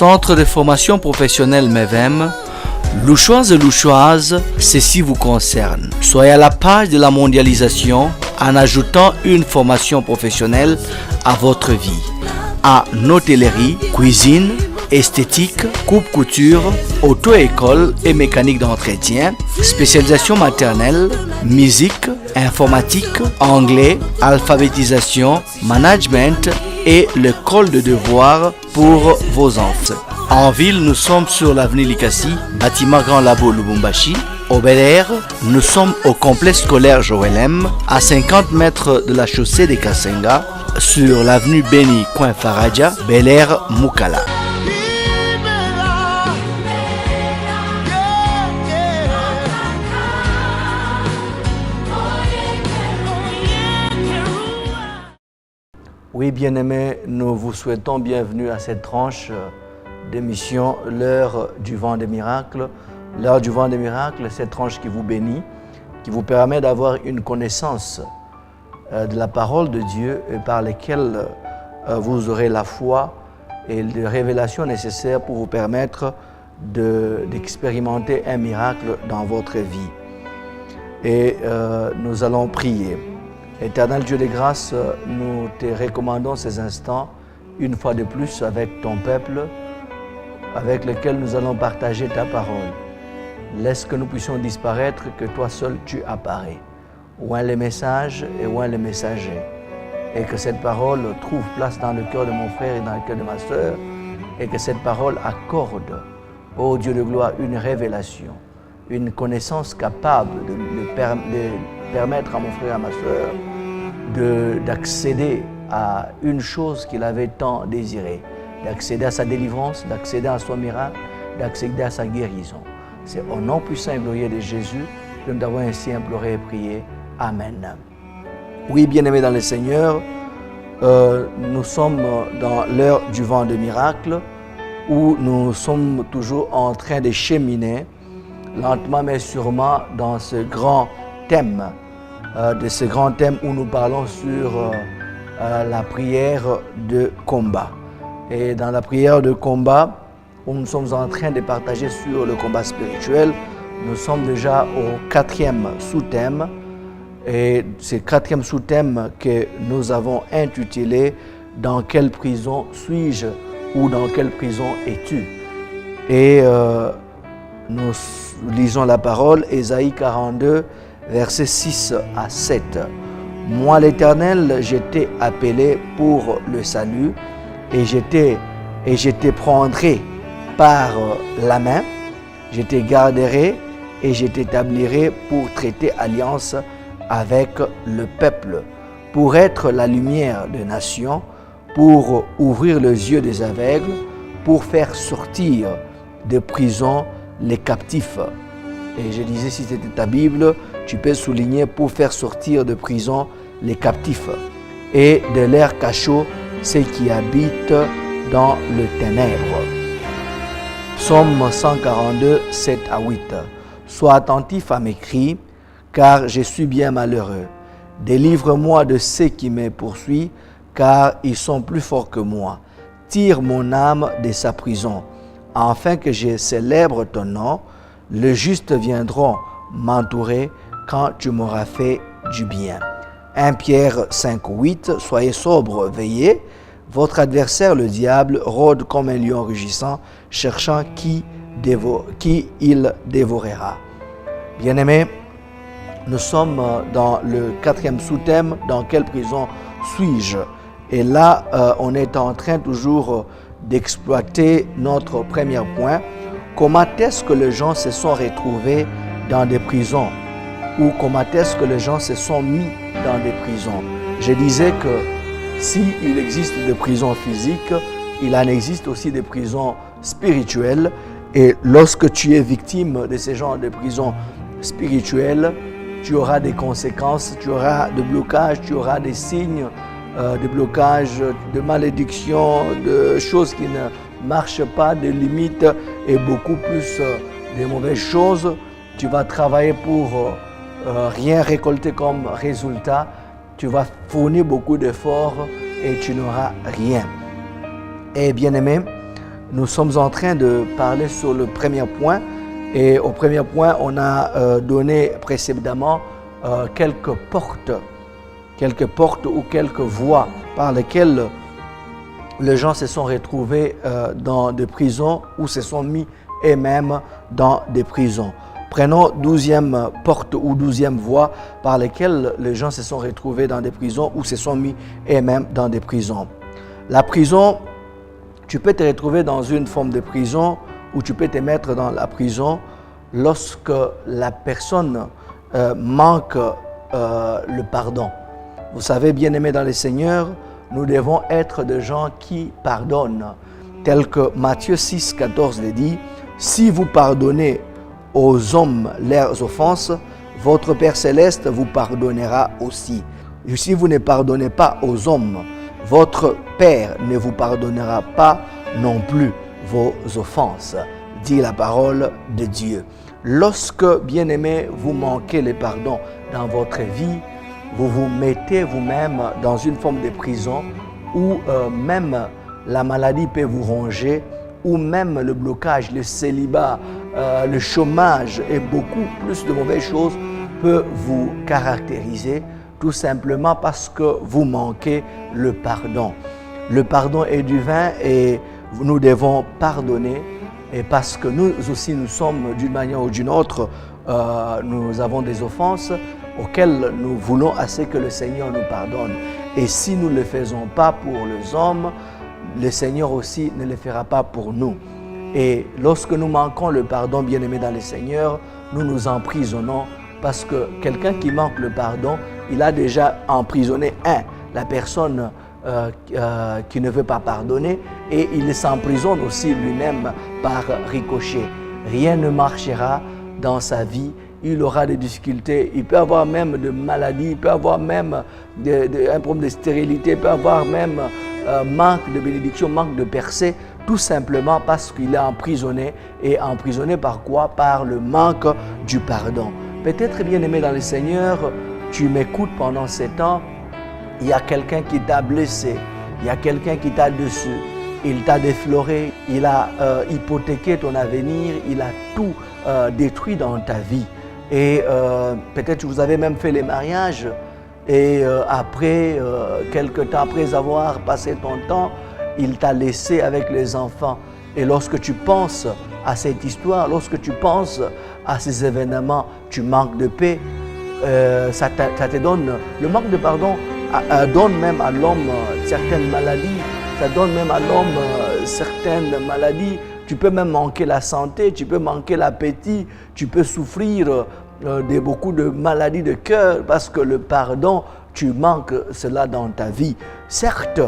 Centre de formation professionnelle MEVEM, Louchoises et Louchoises, ceci vous concerne. Soyez à la page de la mondialisation en ajoutant une formation professionnelle à votre vie. À hôtellerie, cuisine, esthétique, coupe-couture, auto-école et mécanique d'entretien, spécialisation maternelle, musique, informatique, anglais, alphabétisation, management et l'école de devoirs pour vos enfants. En ville, nous sommes sur l'avenue Likasi, bâtiment Grand Labo Lubumbashi. Au Bel Air, nous sommes au complexe scolaire Joël M, à 50 mètres de la chaussée des Kasenga, sur l'avenue Beni Coin Faradja, Bel Air Moukala. Oui, bien-aimés, nous vous souhaitons bienvenue à cette tranche d'émission L'heure du vent des miracles. L'heure du vent des miracles, cette tranche qui vous bénit, qui vous permet d'avoir une connaissance de la parole de Dieu et par laquelle vous aurez la foi et les révélations nécessaires pour vous permettre d'expérimenter un miracle dans votre vie. Et nous allons prier. Éternel Dieu des grâces, nous te recommandons ces instants, une fois de plus avec ton peuple, avec lequel nous allons partager ta parole. Laisse que nous puissions disparaître, que toi seul tu apparais. Oint les messages et oint les messagers. Et que cette parole trouve place dans le cœur de mon frère et dans le cœur de ma sœur. Et que cette parole accorde, ô Dieu de gloire, une révélation, une connaissance capable de permettre à mon frère et à ma sœur d'accéder à une chose qu'il avait tant désirée, d'accéder à sa délivrance, d'accéder à son miracle, d'accéder à sa guérison. C'est au nom puissant et glorieux de Jésus que nous avons ainsi imploré et prié. Amen. Oui, bien-aimés dans le Seigneur, nous sommes dans l'heure du vent de miracle où nous sommes toujours en train de cheminer lentement mais sûrement dans ce grand thème, où nous parlons sur la prière de combat. Et dans la prière de combat, où nous sommes en train de partager sur le combat spirituel, nous sommes déjà au 4e sous-thème. Et ce 4e sous-thème que nous avons intitulé « Dans quelle prison suis-je » ou « Dans quelle prison es-tu » Et nous lisons la parole, Ésaïe 42, versets 6 à 7. « Moi l'Éternel, je t'ai appelé pour le salut, et je te prendrai par la main, je te garderai et je t'établirai pour traiter alliance avec le peuple, pour être la lumière des nations, pour ouvrir les yeux des aveugles, pour faire sortir de prison les captifs. » Et je disais, si c'était ta Bible, tu peux souligner pour faire sortir de prison les captifs et de l'air cachot ceux qui habitent dans le ténèbre. Psaume 142, 7 à 8. Sois attentif à mes cris, car je suis bien malheureux. Délivre-moi de ceux qui me poursuivent, car ils sont plus forts que moi. Tire mon âme de sa prison, afin que je célèbre ton nom. Les justes viendront m'entourer quand tu m'auras fait du bien. 1 Pierre 5, 8. Soyez sobres, veillez. Votre adversaire, le diable, rôde comme un lion rugissant, cherchant qui il dévorera. Bien-aimés, nous sommes dans le 4e sous-thème, dans quelle prison suis-je? Et là, on est en train toujours d'exploiter notre premier point. Comment est-ce que les gens se sont retrouvés dans des prisons? Ou comment est-ce que les gens se sont mis dans des prisons? Je disais que s'il existe des prisons physiques, il en existe aussi des prisons spirituelles. Et lorsque tu es victime de ces genres de prisons spirituelles, tu auras des conséquences, tu auras des blocages, tu auras des signes de blocage, de malédiction, de choses qui ne marchent pas, de limites et beaucoup plus de mauvaises choses. Tu vas travailler pour rien récolter comme résultat. Tu vas fournir beaucoup d'efforts et tu n'auras rien. Et bien aimé, nous sommes en train de parler sur le premier point. Et au premier point, on a donné précédemment quelques portes ou quelques voies par lesquelles les gens se sont retrouvés dans des prisons ou se sont mis eux-mêmes dans des prisons. Prenons 12e porte ou 12e voie par lesquelles les gens se sont retrouvés dans des prisons ou se sont mis eux-mêmes dans des prisons. La prison, tu peux te retrouver dans une forme de prison ou tu peux te mettre dans la prison lorsque la personne manque le pardon. Vous savez, bien-aimés dans le Seigneur, nous devons être des gens qui pardonnent. Tel que Matthieu 6, 14 le dit, « Si vous pardonnez aux hommes leurs offenses, votre Père Céleste vous pardonnera aussi. Et si vous ne pardonnez pas aux hommes, votre Père ne vous pardonnera pas non plus vos offenses, dit la parole de Dieu. » Lorsque, bien-aimés, vous manquez le pardon dans votre vie, vous vous mettez vous-même dans une forme de prison où même la maladie peut vous ronger, ou même le blocage, le célibat, le chômage et beaucoup plus de mauvaises choses peut vous caractériser tout simplement parce que vous manquez le pardon. Le pardon est divin et nous devons pardonner et parce que nous aussi nous sommes d'une manière ou d'une autre, nous avons des offenses auxquelles nous voulons assez que le Seigneur nous pardonne. Et si nous ne le faisons pas pour les hommes, le Seigneur aussi ne le fera pas pour nous. Et lorsque nous manquons le pardon, bien-aimés dans le Seigneur, nous nous emprisonnons parce que quelqu'un qui manque le pardon, il a déjà emprisonné la personne qui ne veut pas pardonner et il s'emprisonne aussi lui-même par ricochet. Rien ne marchera dans sa vie. Il aura des difficultés, il peut avoir même de maladies, il peut avoir même un problème de stérilité, il peut avoir même manque de bénédiction, manque de percée, tout simplement parce qu'il est emprisonné. Et emprisonné par quoi? Par le manque du pardon. Peut-être, bien-aimé dans le Seigneur, tu m'écoutes pendant ces temps, il y a quelqu'un qui t'a blessé, il y a quelqu'un qui t'a déçu, il t'a défloré, il a hypothéqué ton avenir, il a tout détruit dans ta vie. Et peut-être vous avez même fait les mariages et après, quelque temps après avoir passé ton temps, il t'a laissé avec les enfants. Et lorsque tu penses à cette histoire, lorsque tu penses à ces événements, tu manques de paix, ça te donne, le manque de pardon donne même à l'homme certaines maladies, ça donne même à l'homme certaines maladies. Tu peux même manquer la santé, tu peux manquer l'appétit, tu peux souffrir de beaucoup de maladies de cœur parce que le pardon, tu manques cela dans ta vie. Certes,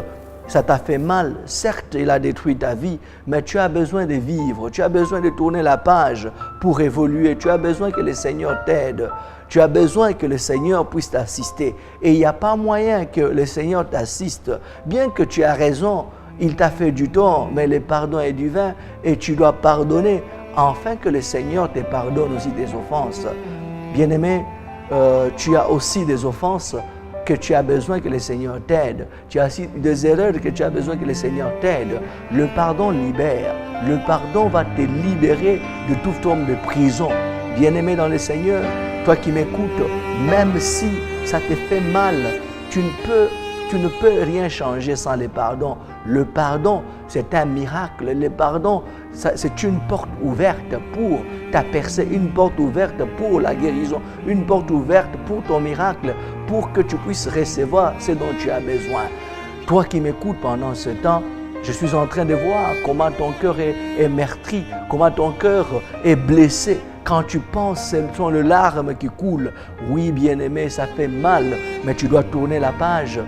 ça t'a fait mal, certes, il a détruit ta vie, mais tu as besoin de vivre, tu as besoin de tourner la page pour évoluer, tu as besoin que le Seigneur t'aide, tu as besoin que le Seigneur puisse t'assister. Et il n'y a pas moyen que le Seigneur t'assiste, bien que tu as raison. Il t'a fait du tort, mais le pardon est divin et tu dois pardonner afin que le Seigneur te pardonne aussi tes offenses. Bien-aimé, tu as aussi des offenses que tu as besoin que le Seigneur t'aide. Tu as aussi des erreurs que tu as besoin que le Seigneur t'aide. Le pardon libère. Le pardon va te libérer de toute forme de prison. Bien-aimé dans le Seigneur, toi qui m'écoutes, même si ça te fait mal, tu ne peux rien changer sans le pardon. Le pardon, c'est un miracle. Le pardon, c'est une porte ouverte pour ta percée, une porte ouverte pour la guérison, une porte ouverte pour ton miracle, pour que tu puisses recevoir ce dont tu as besoin. Toi qui m'écoutes pendant ce temps, je suis en train de voir comment ton cœur est meurtri, comment ton cœur est blessé. Quand tu penses, ce sont les larmes qui coulent. Oui, bien-aimé, ça fait mal, mais tu dois tourner la page.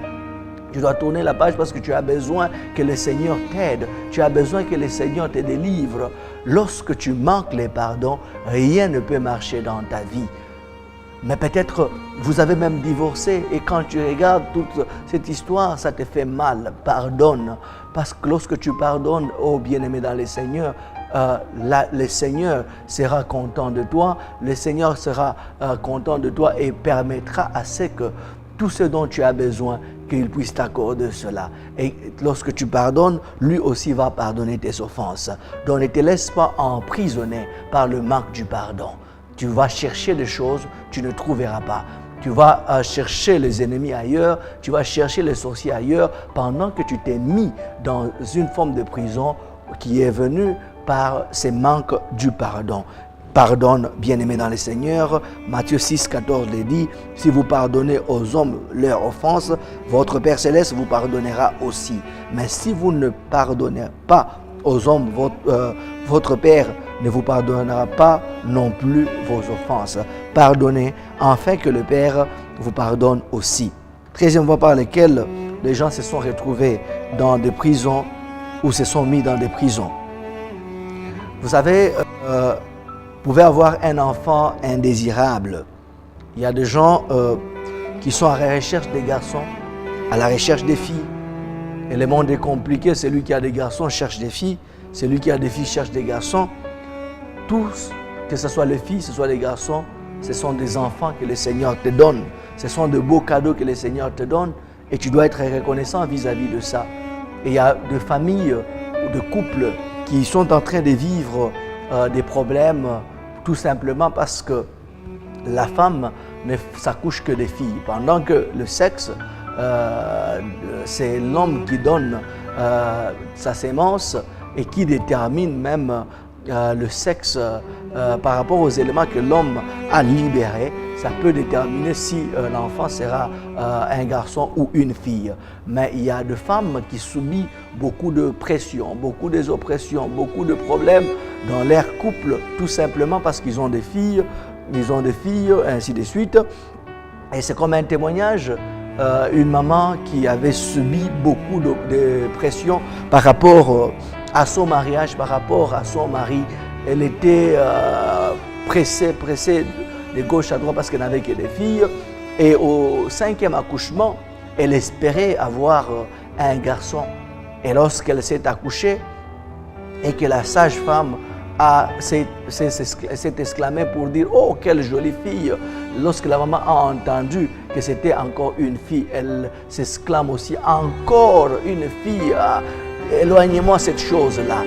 Tu dois tourner la page parce que tu as besoin que le Seigneur t'aide. Tu as besoin que le Seigneur te délivre. Lorsque tu manques les pardons, rien ne peut marcher dans ta vie. Mais peut-être vous avez même divorcé et quand tu regardes toute cette histoire, ça te fait mal. Pardonne. Parce que lorsque tu pardonnes, oh bien-aimé dans le Seigneur, le Seigneur sera content de toi. Le Seigneur sera content de toi et permettra à ce que tout ce dont tu as besoin, qu'il puisse t'accorder cela. Et lorsque tu pardonnes, lui aussi va pardonner tes offenses. Donc ne te laisse pas emprisonner par le manque du pardon. Tu vas chercher des choses, tu ne trouveras pas. Tu vas chercher les ennemis ailleurs, tu vas chercher les sorciers ailleurs, pendant que tu t'es mis dans une forme de prison qui est venue par ces manques du pardon. Pardonne, bien-aimés dans le Seigneur. Matthieu 6, 14 le dit, si vous pardonnez aux hommes leurs offenses, votre Père Céleste vous pardonnera aussi. Mais si vous ne pardonnez pas aux hommes, votre Père ne vous pardonnera pas non plus vos offenses. Pardonnez, afin que le Père vous pardonne aussi. 13e voie par laquelle les gens se sont retrouvés dans des prisons ou se sont mis dans des prisons. Vous savez, vous pouvez avoir un enfant indésirable. Il y a des gens qui sont à la recherche des garçons, à la recherche des filles. Et le monde est compliqué, celui qui a des garçons cherche des filles, celui qui a des filles cherche des garçons. Tous, que ce soit les filles, que ce soit les garçons, ce sont des enfants que le Seigneur te donne. Ce sont de beaux cadeaux que le Seigneur te donne et tu dois être reconnaissant vis-à-vis de ça. Et il y a des familles ou de couples qui sont en train de vivre des problèmes tout simplement parce que la femme ne s'accouche que des filles. Pendant que le sexe, c'est l'homme qui donne sa sémence et qui détermine même le sexe par rapport aux éléments que l'homme a libérés. Ça peut déterminer si l'enfant sera un garçon ou une fille. Mais il y a des femmes qui subissent beaucoup de pression, beaucoup d'oppressions, beaucoup de problèmes dans leur couple, tout simplement parce qu'ils ont des filles, ainsi de suite. Et c'est comme un témoignage, une maman qui avait subi beaucoup de pression par rapport à son mariage, par rapport à son mari. Elle était pressée de gauche à droite parce qu'elle n'avait que des filles. Et au 5e accouchement, elle espérait avoir un garçon. Et lorsqu'elle s'est accouchée et que la sage-femme s'est exclamée pour dire « Oh, quelle jolie fille !» Lorsque la maman a entendu que c'était encore une fille, elle s'exclame aussi « Encore une fille !» Éloignez-moi cette chose-là.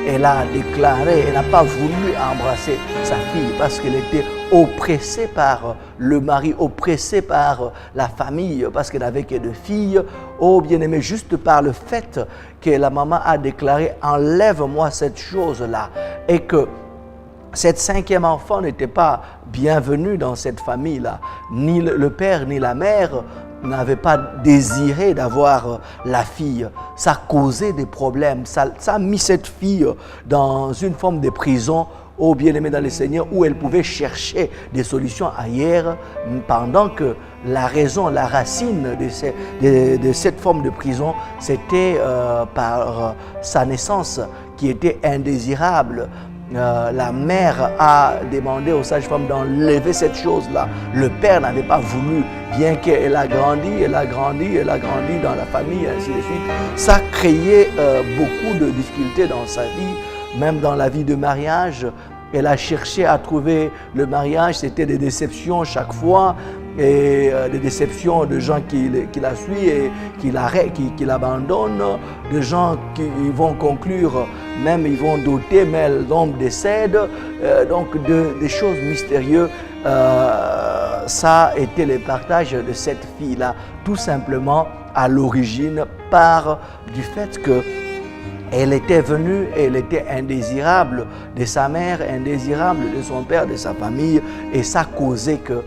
Elle a déclaré, elle n'a pas voulu embrasser sa fille parce qu'elle était oppressée par le mari, oppressée par la famille, parce qu'elle n'avait que deux filles. Oh bien-aimé, juste par le fait que la maman a déclaré « Enlève-moi cette chose-là » et que cette 5e enfant n'était pas bienvenu dans cette famille-là. Ni le père ni la mère n'avaient pas désiré d'avoir la fille. Ça a causé des problèmes. Ça a mis cette fille dans une forme de prison, oh bien-aimé dans le Seigneur, où elle pouvait chercher des solutions ailleurs, pendant que la raison, la racine de cette forme de prison, c'était par sa naissance qui était indésirable. La mère a demandé aux sages-femmes d'enlever cette chose-là. Le père n'avait pas voulu, bien qu'elle a grandi dans la famille, ainsi de suite. Ça a créé beaucoup de difficultés dans sa vie, même dans la vie de mariage. Elle a cherché à trouver le mariage, c'était des déceptions chaque fois, et des déceptions de gens qui la suivent et qui l'abandonnent, de gens qui vont conclure, même ils vont douter, mais l'homme décède, donc des choses mystérieuses. Ça a été le partage de cette fille-là, tout simplement à l'origine, par du fait que elle était venue et elle était indésirable de sa mère, indésirable de son père, de sa famille, et ça causait que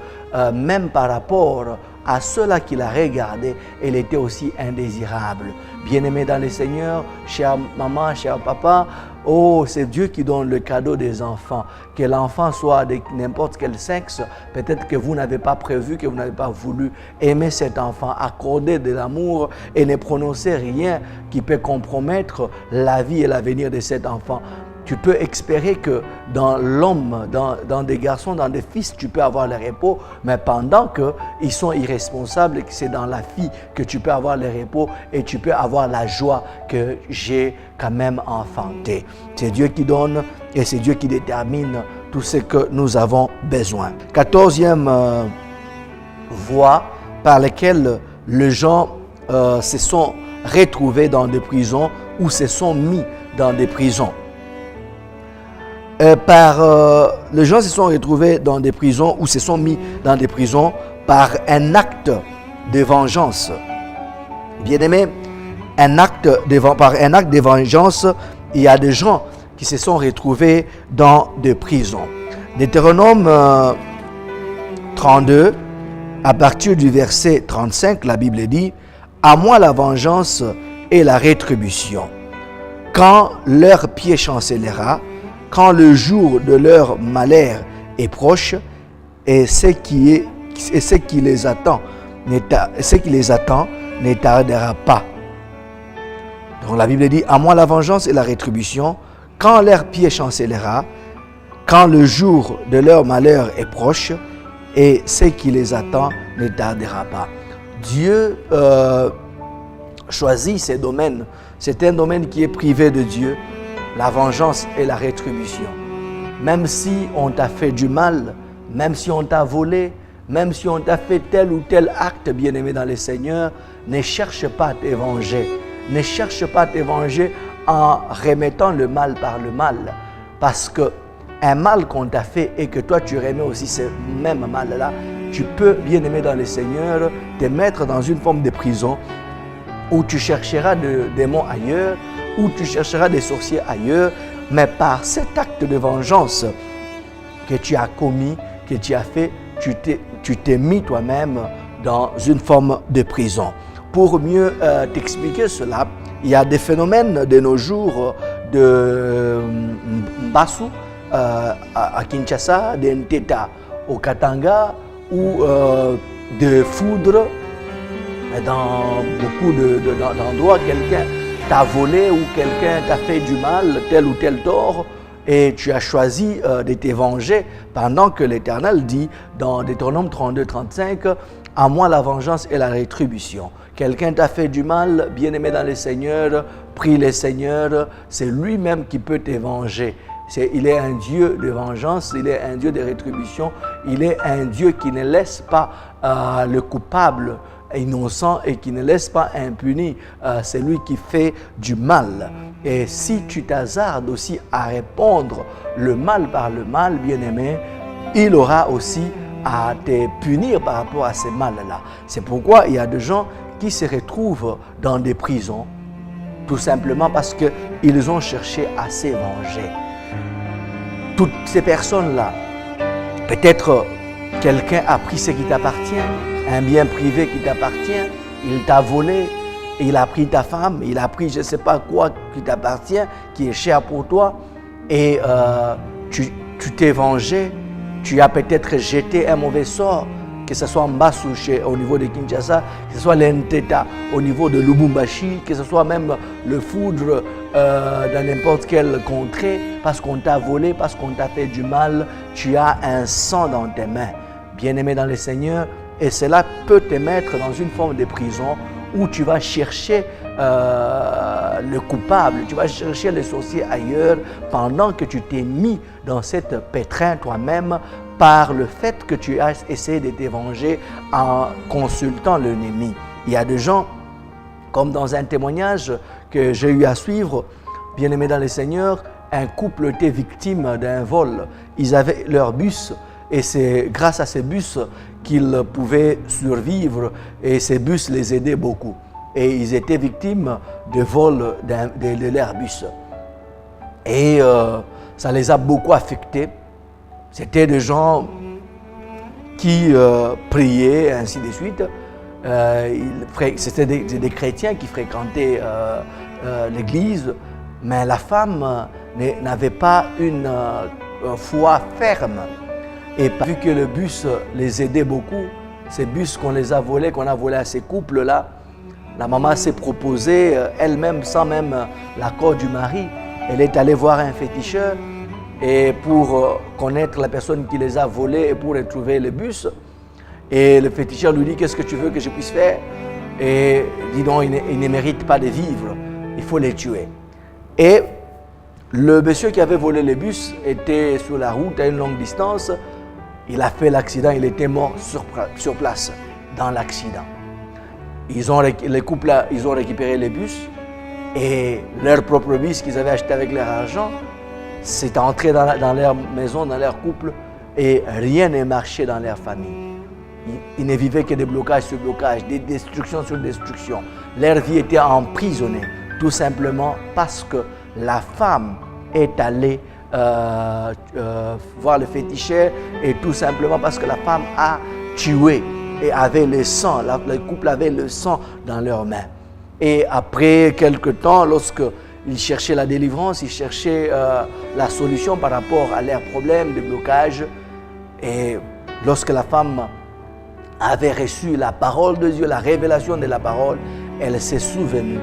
même par rapport à ceux-là qui la regardaient, elle était aussi indésirable. Bien-aimé dans le Seigneur, chère maman, cher papa, oh, c'est Dieu qui donne le cadeau des enfants. Que l'enfant soit de n'importe quel sexe, peut-être que vous n'avez pas prévu, que vous n'avez pas voulu aimer cet enfant, accorder de l'amour et ne prononcer rien qui peut compromettre la vie et l'avenir de cet enfant. Tu peux espérer que dans l'homme, dans des garçons, dans des fils, tu peux avoir le repos, mais pendant qu'ils sont irresponsables, que c'est dans la fille que tu peux avoir le repos et tu peux avoir la joie que j'ai quand même enfanté. C'est Dieu qui donne et c'est Dieu qui détermine tout ce que nous avons besoin. 14e voie par lesquels les gens se sont retrouvés dans des prisons ou se sont mis dans des prisons. Les gens se sont retrouvés dans des prisons ou se sont mis dans des prisons par un acte de vengeance. Bien-aimés, par un acte de vengeance, il y a des gens qui se sont retrouvés dans des prisons. Deutéronome 32, à partir du verset 35, la Bible dit « À moi la vengeance et la rétribution. Quand leur pied chancellera, quand le jour de leur malheur est proche, et ce qui les attend ne tardera pas. » Donc la Bible dit « À moi la vengeance et la rétribution, quand leur pied chancellera, quand le jour de leur malheur est proche, et ce qui les attend ne tardera pas. » Dieu choisit ces domaines. C'est un domaine qui est privé de Dieu, la vengeance et la rétribution. Même si on t'a fait du mal, même si on t'a volé, même si on t'a fait tel ou tel acte, bien-aimé dans le Seigneur, ne cherche pas à te venger. Ne cherche pas à te venger en remettant le mal par le mal. Parce que un mal qu'on t'a fait et que toi tu remets aussi ce même mal-là, tu peux, bien-aimé dans le Seigneur, te mettre dans une forme de prison où tu chercheras des démons ailleurs, où tu chercheras des sorciers ailleurs, mais par cet acte de vengeance que tu as commis, que tu as fait, tu t'es mis toi-même dans une forme de prison. Pour mieux t'expliquer cela, il y a des phénomènes de nos jours de Mbasu à Kinshasa, de Nteta au Katanga, ou de foudre dans beaucoup d'endroits. Quelqu'un t'a volé ou quelqu'un t'a fait du mal, tel ou tel tort, et tu as choisi de te venger, pendant que l'Éternel dit dans Deutéronome 32, 35, « À moi la vengeance et la rétribution. » Quelqu'un t'a fait du mal, bien-aimé dans le Seigneur, prie le Seigneur, c'est lui-même qui peut te venger. Il est un Dieu de vengeance, il est un Dieu de rétribution, il est un Dieu qui ne laisse pas le coupable innocent et qui ne laisse pas impuni celui qui fait du mal. Et si tu t'hasardes aussi à répondre le mal par le mal, bien-aimé, il aura aussi à te punir par rapport à ces mal-là. C'est pourquoi il y a des gens qui se retrouvent dans des prisons, tout simplement parce qu'ils ont cherché à se venger. Toutes ces personnes-là, peut-être quelqu'un a pris ce qui t'appartient, un bien privé qui t'appartient, il t'a volé, il a pris ta femme, il a pris je ne sais pas quoi qui t'appartient, qui est cher pour toi, et tu t'es vengé, tu as peut-être jeté un mauvais sort, que ce soit en Mbasu au niveau de Kinshasa, que ce soit l'Nteta au niveau de Lubumbashi, que ce soit même le foudre dans n'importe quelle contrée, parce qu'on t'a volé, parce qu'on t'a fait du mal, tu as un sang dans tes mains, bien-aimé dans le Seigneur, et cela peut te mettre dans une forme de prison où tu vas chercher le coupable, tu vas chercher le sorcier ailleurs pendant que tu t'es mis dans cette pétrin toi-même par le fait que tu as essayé de te venger en consultant l'ennemi. Il y a des gens, comme dans un témoignage que j'ai eu à suivre, bien-aimé dans le Seigneur, un couple était victime d'un vol. Ils avaient leur bus et c'est grâce à ces bus qu'ils pouvaient survivre et ces bus les aidaient beaucoup. Et ils étaient victimes de vol de leur bus. Et ça les a beaucoup affectés. C'était des gens qui priaient, ainsi de suite. C'était des chrétiens qui fréquentaient l'église, mais la femme n'avait pas une foi ferme. Et vu que le bus les aidait beaucoup, ces bus qu'on les a volés, qu'on a volés à ces couples-là, la maman s'est proposée elle-même, sans même l'accord du mari, elle est allée voir un féticheur et pour connaître la personne qui les a volés et pour retrouver le bus. Et le féticheur lui dit « Qu'est-ce que tu veux que je puisse faire ?» Et il dit « Non, ils ne méritent pas de vivre, il faut les tuer. » Et le monsieur qui avait volé le bus était sur la route à une longue distance. Il a fait l'accident, il était mort sur place. dans l'accident. Les couples, ils ont récupéré les bus et leur propre bus qu'ils avaient acheté avec leur argent, c'est entré dans leur maison, dans leur couple, et rien n'est marché dans leur famille. Ils ne vivaient que des blocages sur blocages, des destructions sur destructions. Leur vie était emprisonnée, tout simplement parce que la femme est allée voir le féticheur, et tout simplement parce que la femme a tué et avait le sang, le couple avait le sang dans leurs mains. Et après quelque temps, lorsqu'ils cherchaient la délivrance, ils cherchaient la solution par rapport à leurs problèmes de blocage, et lorsque la femme avait reçu la parole de Dieu, la révélation de la parole, elle s'est souvenue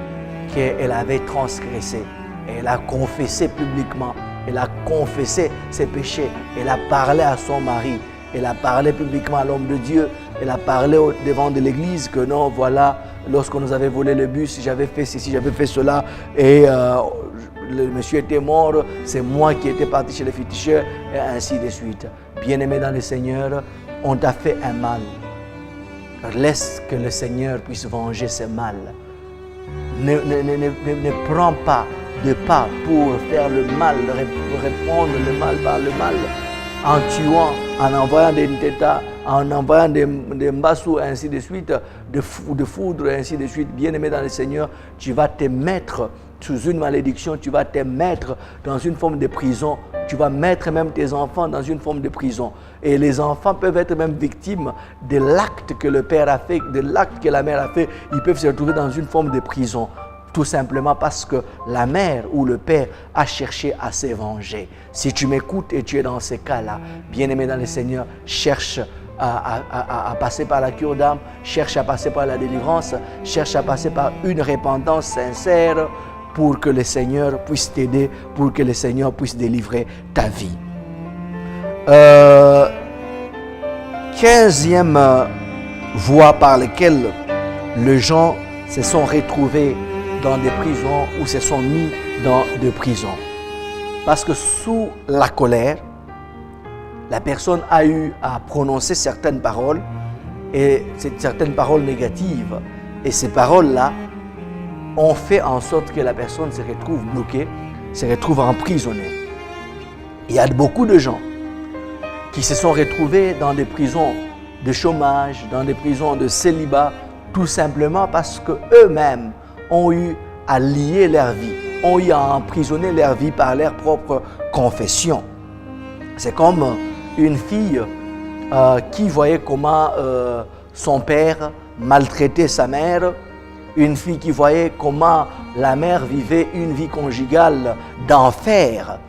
qu'elle avait transgressé. Elle a confessé publiquement, elle a confessé ses péchés, elle a parlé à son mari, elle a parlé publiquement à l'homme de Dieu, elle a parlé devant de l'église que non, voilà, lorsque nous avait volé le bus, j'avais fait ceci, j'avais fait cela, et le monsieur était mort, c'est moi qui étais parti chez le féticheur, et ainsi de suite. Bien-aimé dans le Seigneur, on t'a fait un mal. Laisse que le Seigneur puisse venger ce mal. Ne prends pas de pas pour faire le mal, répondre le mal par le mal, en tuant, en envoyant des tétas, en envoyant des mbassous, ainsi de suite, de foudre, ainsi de suite. Bien-aimé dans le Seigneur, tu vas te mettre sous une malédiction, tu vas te mettre dans une forme de prison, tu vas mettre même tes enfants dans une forme de prison. Et les enfants peuvent être même victimes de l'acte que le père a fait, de l'acte que la mère a fait. Ils peuvent se retrouver dans une forme de prison, tout simplement parce que la mère ou le père a cherché à se venger. Si tu m'écoutes et tu es dans ces cas-là, bien-aimé dans le Seigneur, cherche à passer par la cure d'âme, cherche à passer par la délivrance, cherche à passer par une repentance sincère, pour que le Seigneur puisse t'aider, pour que le Seigneur puisse délivrer ta vie. 15e voie par laquelle les gens se sont retrouvés dans des prisons ou se sont mis dans des prisons. Parce que sous la colère, la personne a eu à prononcer certaines paroles, et certaines paroles négatives. Et ces paroles-là ont fait en sorte que la personne se retrouve bloquée, se retrouve emprisonnée. Il y a beaucoup de gens qui se sont retrouvés dans des prisons de chômage, dans des prisons de célibat, tout simplement parce qu'eux-mêmes ont eu à lier leur vie, ont eu à emprisonner leur vie par leur propre confession. C'est comme une fille qui voyait comment son père maltraitait sa mère, une fille qui voyait comment la mère vivait une vie conjugale d'enfer,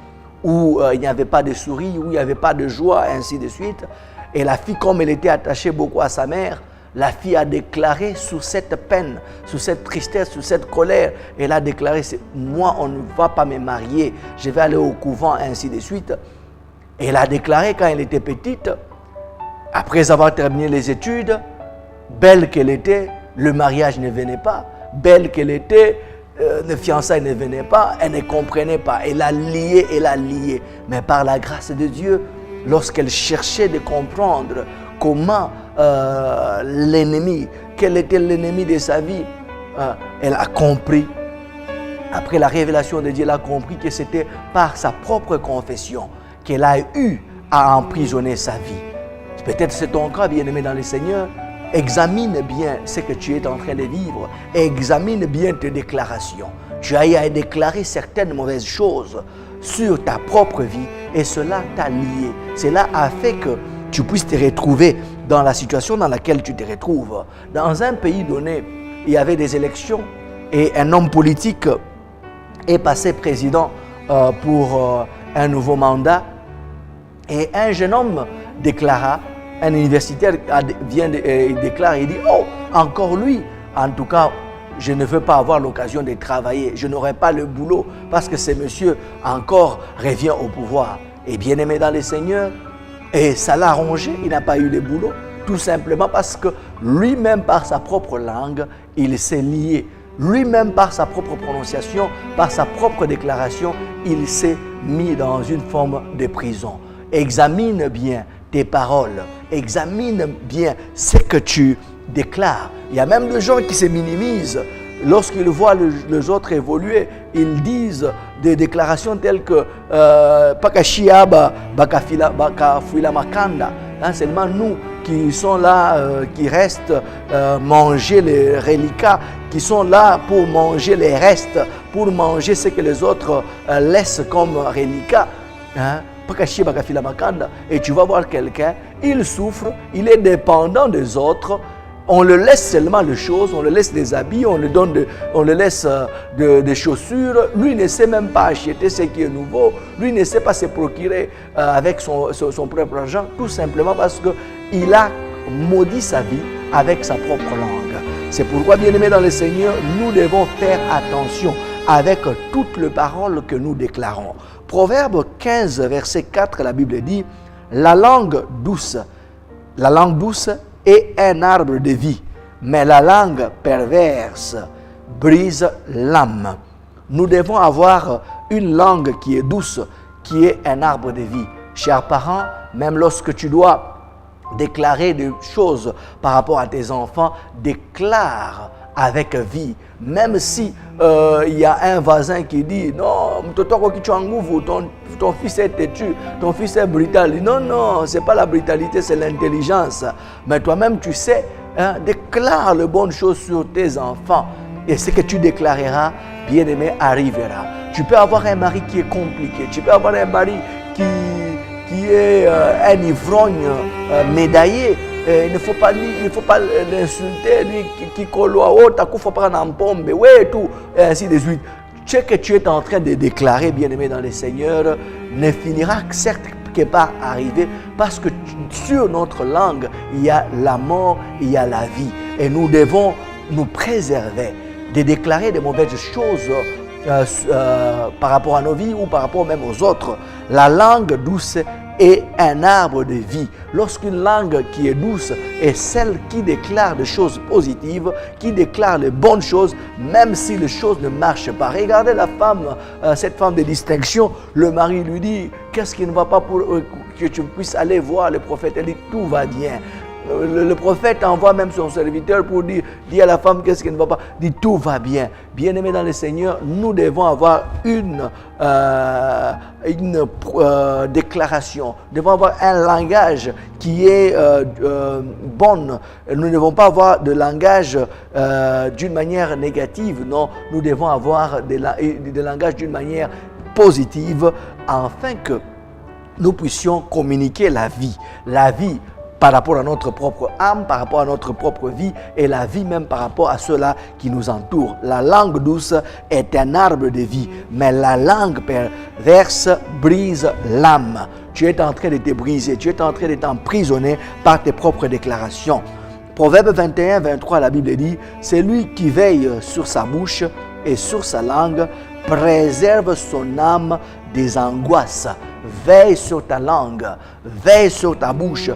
où il n'y avait pas de sourire, où il n'y avait pas de joie, ainsi de suite. Et la fille, comme elle était attachée beaucoup à sa mère, la fille a déclaré sous cette peine, sous cette tristesse, sous cette colère, elle a déclaré, moi on ne va pas me marier, je vais aller au couvent, ainsi de suite. Et elle a déclaré quand elle était petite, après avoir terminé les études, belle qu'elle était, le mariage ne venait pas, belle qu'elle était, le fiançailles ne venait pas, elle ne comprenait pas, elle a lié. Mais par la grâce de Dieu, lorsqu'elle cherchait de comprendre comment l'ennemi, quel était l'ennemi de sa vie, elle a compris. Après la révélation de Dieu, elle a compris que c'était par sa propre confession qu'elle a eu à emprisonner sa vie. Peut-être c'est ton cas, bien-aimé dans le Seigneur. Examine bien ce que tu es en train de vivre. Examine bien tes déclarations. Tu as eu à déclarer certaines mauvaises choses sur ta propre vie et cela t'a lié. Cela a fait que tu puisses te retrouver dans la situation dans laquelle tu te retrouves. Dans un pays donné, il y avait des élections et un homme politique est passé président pour un nouveau mandat. Et un jeune homme déclara, un universitaire déclare, il dit, oh, encore lui, en tout cas, je ne veux pas avoir l'occasion de travailler, je n'aurai pas le boulot parce que ce monsieur encore revient au pouvoir. Et bien aimé dans le Seigneur, et ça l'a arrangé, il n'a pas eu le boulot, tout simplement parce que lui-même par sa propre langue, il s'est lié. Lui-même par sa propre prononciation, par sa propre déclaration, il s'est mis dans une forme de prison. Examine bien tes paroles, examine bien ce que tu déclarent. Il y a même des gens qui se minimisent. Lorsqu'ils voient les autres évoluer, ils disent des déclarations telles que Pakashiaba, Bakafuila Makanda. Seulement nous qui sont là, qui restent manger les reliquats, qui sont là pour manger les restes, pour manger ce que les autres laissent comme reliquats. Et tu vas voir quelqu'un, il souffre, il est dépendant des autres. On le laisse seulement les choses, on le laisse des habits, on le laisse des chaussures. Lui ne sait même pas acheter ce qui est nouveau. Lui ne sait pas se procurer avec son propre argent, tout simplement parce qu'il a maudit sa vie avec sa propre langue. C'est pourquoi, bien-aimés dans le Seigneur, nous devons faire attention avec toutes les paroles que nous déclarons. Proverbe 15, verset 4, la Bible dit « La langue douce est un arbre de vie, mais la langue perverse brise l'âme. » Nous devons avoir une langue qui est douce, qui est un arbre de vie. Chers parents, même lorsque tu dois déclarer des choses par rapport à tes enfants, déclare avec vie. Même si il y a un voisin qui dit non, ton fils est têtu, ton fils est brutal. Non, non, ce n'est pas la brutalité, c'est l'intelligence. Mais toi-même, tu sais, déclare les bonnes choses sur tes enfants. Et ce que tu déclareras, bien-aimé, arrivera. Tu peux avoir un mari qui est compliqué. Tu peux avoir un mari qui est un ivrogne médaillé. Il ne faut pas l'insulter, lui qui colle à haut, il faut prendre en pombe, ouais, tout, et ainsi de suite. Ce que tu es en train de déclarer, bien-aimé dans le Seigneur, ne finira certes que par arriver, parce que sur notre langue, il y a la mort, il y a la vie. Et nous devons nous préserver de déclarer de mauvaises choses par rapport à nos vies ou par rapport même aux autres. La langue douce est un arbre de vie. Lorsqu'une langue qui est douce est celle qui déclare des choses positives, qui déclare les bonnes choses, même si les choses ne marchent pas. Regardez la femme, cette femme de distinction, le mari lui dit, qu'est-ce qui ne va pas pour que tu puisses aller voir le prophète? Elle dit, tout va bien. Le prophète envoie même son serviteur pour dire à la femme qu'est-ce qui ne va pas. Dit tout va bien. Bien-aimés dans le Seigneur, nous devons avoir une déclaration. Nous devons avoir un langage qui est bon. Nous ne devons pas avoir de langage d'une manière négative. Non, nous devons avoir des langages d'une manière positive afin que nous puissions communiquer la vie. La vie par rapport à notre propre âme, par rapport à notre propre vie et la vie même par rapport à ceux-là qui nous entourent. La langue douce est un arbre de vie, mais la langue perverse brise l'âme. Tu es en train de te briser, tu es en train de t'emprisonner par tes propres déclarations. Proverbe 21, 23, la Bible dit, « Celui qui veille sur sa bouche et sur sa langue préserve son âme des angoisses. » Veille sur ta langue, veille sur ta bouche,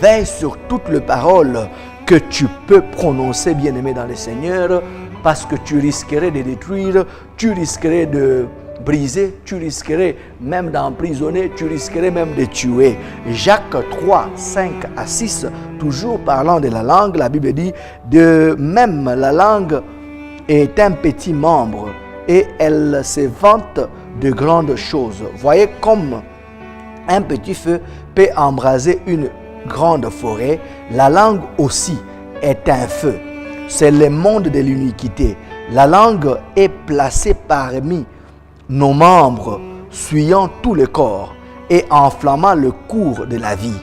veille sur toutes les paroles que tu peux prononcer, bien-aimé dans le Seigneur, parce que tu risquerais de détruire, tu risquerais de briser, tu risquerais même d'emprisonner, tu risquerais même de tuer. Jacques 3, 5 à 6, toujours parlant de la langue, la Bible dit, de même la langue est un petit membre et elle se vante de grandes choses. Voyez comme un petit feu peut embraser une grande forêt, la langue aussi est un feu. C'est le monde de l'iniquité. La langue est placée parmi nos membres, suyant tout le corps et enflammant le cours de la vie,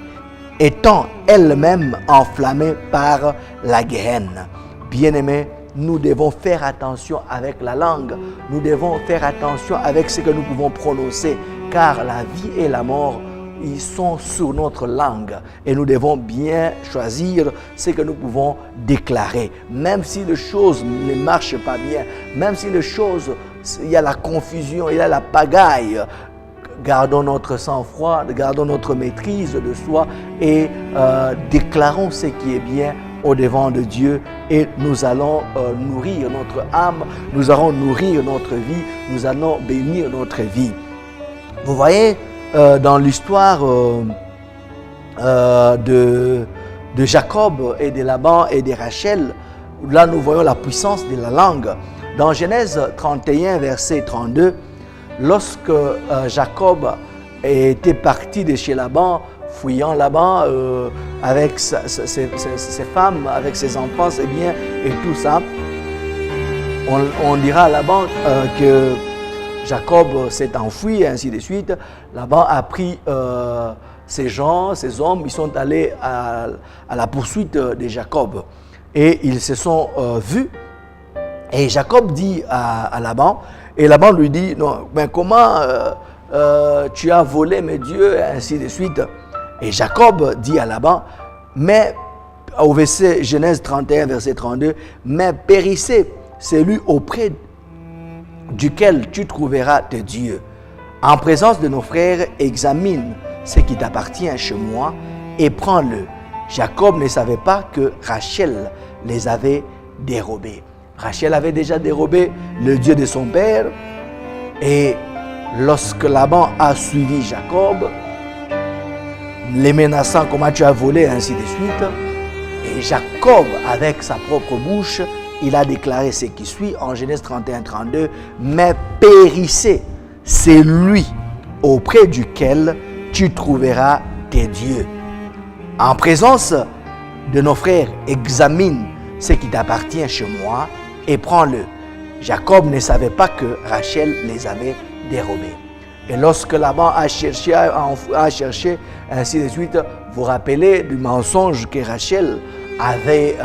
étant elle-même enflammée par la guérenne. Bien-aimés, nous devons faire attention avec la langue. Nous devons faire attention avec ce que nous pouvons prononcer, car la vie et la mort, ils sont sur notre langue. Et nous devons bien choisir ce que nous pouvons déclarer. Même si les choses ne marchent pas bien, même si les choses, il y a la confusion, il y a la pagaille, gardons notre sang-froid, gardons notre maîtrise de soi et déclarons ce qui est bien au-devant de Dieu et nous allons nourrir notre âme, nous allons nourrir notre vie, nous allons bénir notre vie. Vous voyez, dans l'histoire de de Jacob et de Laban et de Rachel, là nous voyons la puissance de la langue. Dans Genèse 31, verset 32, lorsque Jacob était parti de chez Laban, fuyant Laban avec ses femmes, avec ses enfants, ses biens et tout ça, on dira à Laban que Jacob s'est enfui et ainsi de suite. Laban a pris ces gens, ces hommes, ils sont allés à la poursuite de Jacob. Et ils se sont vus. Et Jacob dit à Laban, et Laban lui dit, non, mais comment tu as volé mes dieux, et ainsi de suite. Et Jacob dit à Laban, mais au verset Genèse 31, verset 32, mais périssez celui auprès duquel tu trouveras tes dieux. En présence de nos frères, examine ce qui t'appartient chez moi et prends-le. Jacob ne savait pas que Rachel les avait dérobés. Rachel avait déjà dérobé le Dieu de son père. Et lorsque Laban a suivi Jacob, les menaçant, comment tu as volé, ainsi de suite, et Jacob, avec sa propre bouche, il a déclaré ce qui suit en Genèse 31, 32, mais périssez celui auprès duquel tu trouveras tes dieux. En présence de nos frères, examine ce qui t'appartient chez moi et prends-le. Jacob ne savait pas que Rachel les avait dérobés. Et lorsque Laban a cherché, ainsi de suite, vous vous rappelez du mensonge que Rachel avait